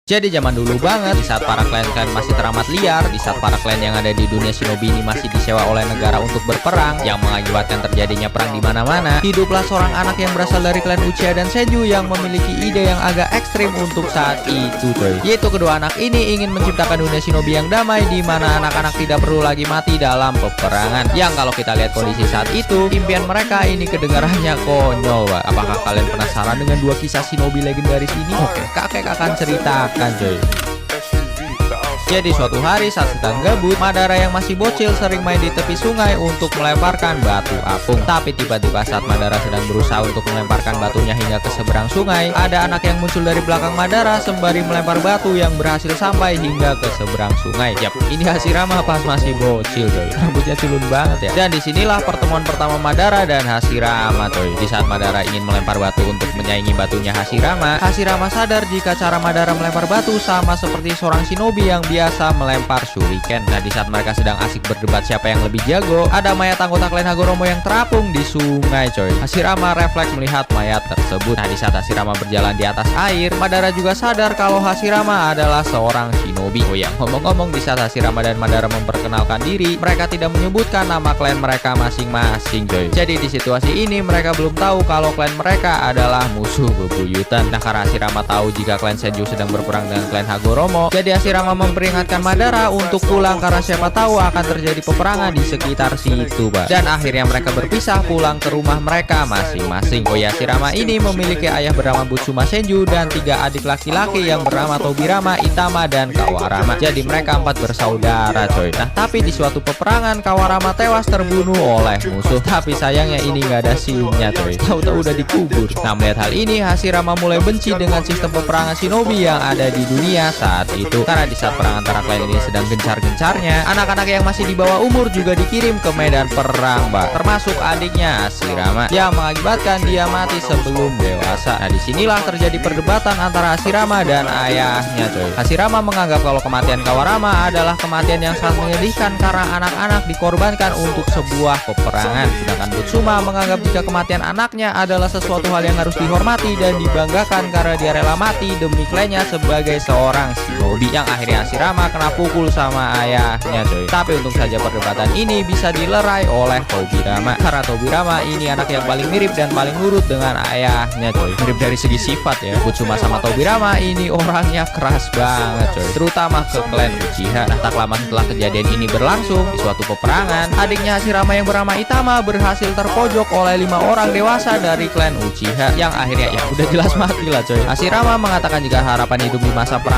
Jadi zaman dulu banget, di saat para klan-klan masih teramat liar, di saat para klan yang ada di dunia shinobi ini masih disewa oleh negara untuk berperang, yang mengakibatkan terjadinya perang di mana-mana, hiduplah seorang anak yang berasal dari klan Uchiha dan Senju yang memiliki ide yang agak ekstrim untuk saat itu, coy. Yaitu kedua anak ini ingin menciptakan dunia shinobi yang damai, di mana anak-anak tidak perlu lagi mati dalam peperangan. Yang kalau kita lihat kondisi saat itu, impian mereka ini kedengarannya konyol, Pak. Apakah kalian penasaran dengan dua kisah shinobi legendaris ini? Oke, kakek akan ceritakan, coy. Jadi suatu hari saat sedang gabut, Madara yang masih bocil sering main di tepi sungai untuk melemparkan batu apung. Tapi tiba-tiba saat Madara sedang berusaha untuk melemparkan batunya hingga ke seberang sungai, ada anak yang muncul dari belakang Madara sembari melempar batu yang berhasil sampai hingga ke seberang sungai. Yap, ini Hashirama pas masih bocil, coy. Rambutnya culun banget ya. Dan disinilah pertemuan pertama Madara dan Hashirama, coy. Di saat Madara ingin melempar batu untuk menyaingi batunya Hashirama, Hashirama sadar jika cara Madara melempar batu sama seperti seorang shinobi yang biasa melempar shuriken. Nah, di saat mereka sedang asik berdebat siapa yang lebih jago, ada mayat anggota klan Hagoromo yang terapung di sungai, coy. Hashirama refleks melihat mayat tersebut. Nah, di saat Hashirama berjalan di atas air, Madara juga sadar kalau Hashirama adalah seorang shinobi. Oh ya, ngomong-ngomong, di saat Hashirama dan Madara memperkenalkan diri, mereka tidak menyebutkan nama klan mereka masing-masing, coy. Jadi di situasi ini mereka belum tahu kalau klan mereka adalah musuh bebuyutan. Nah, karena Hashirama tahu jika klan Senju sedang berperang dengan klan Hagoromo, jadi Hashirama memperingatkan Madara untuk pulang karena siapa tahu akan terjadi peperangan di sekitar situ, Pak. Dan akhirnya mereka berpisah pulang ke rumah mereka masing-masing. Oh ya, Hashirama ini memiliki ayah bernama Butsuma Senju dan 3 adik laki-laki yang bernama Tobirama, Itama, dan Kawarama. Jadi mereka 4 bersaudara, coy. Nah, tapi di suatu peperangan Kawarama tewas terbunuh oleh musuh. Tapi sayangnya ini nggak ada scene-nya, coy. Tahu-tahu udah dikubur. Nah, melihat hal ini, Hashirama mulai benci dengan sistem peperangan shinobi yang ada di dunia saat itu. Karena di saat perang antara klan ini sedang gencar-gencarnya, anak-anak yang masih di bawah umur juga dikirim ke medan perang, Mbak. Termasuk adiknya Hashirama yang mengakibatkan dia mati sebelum dewasa. Nah, disinilah terjadi perdebatan antara Hashirama dan ayahnya, coy. Hashirama menganggap kalau kematian Kawarama adalah kematian yang sangat menyedihkan karena anak-anak dikorbankan untuk sebuah peperangan. Sedangkan Butsuma menganggap jika kematian anaknya adalah sesuatu hal yang harus dihormati dan dibanggakan karena dia rela mati demi klannya sebagai seorang shinobi. Yang akhirnya Hashirama kena pukul sama ayahnya, coy. Tapi untung saja perdebatan ini bisa dilerai oleh Tobirama, karena Tobirama ini anak yang paling mirip dan paling nurut dengan ayahnya, coy. Mirip dari segi sifat ya. Butsuma sama Tobirama ini orangnya keras banget, coy, terutama ke klan Uchiha. Nah, tak lama setelah kejadian ini berlangsung, di suatu peperangan, adiknya Hashirama yang bernama Itama berhasil terpojok oleh 5 orang dewasa dari klan Uchiha, yang akhirnya ya udah jelas mati lah, coy. Hashirama mengatakan jika harapan hidup di masa perang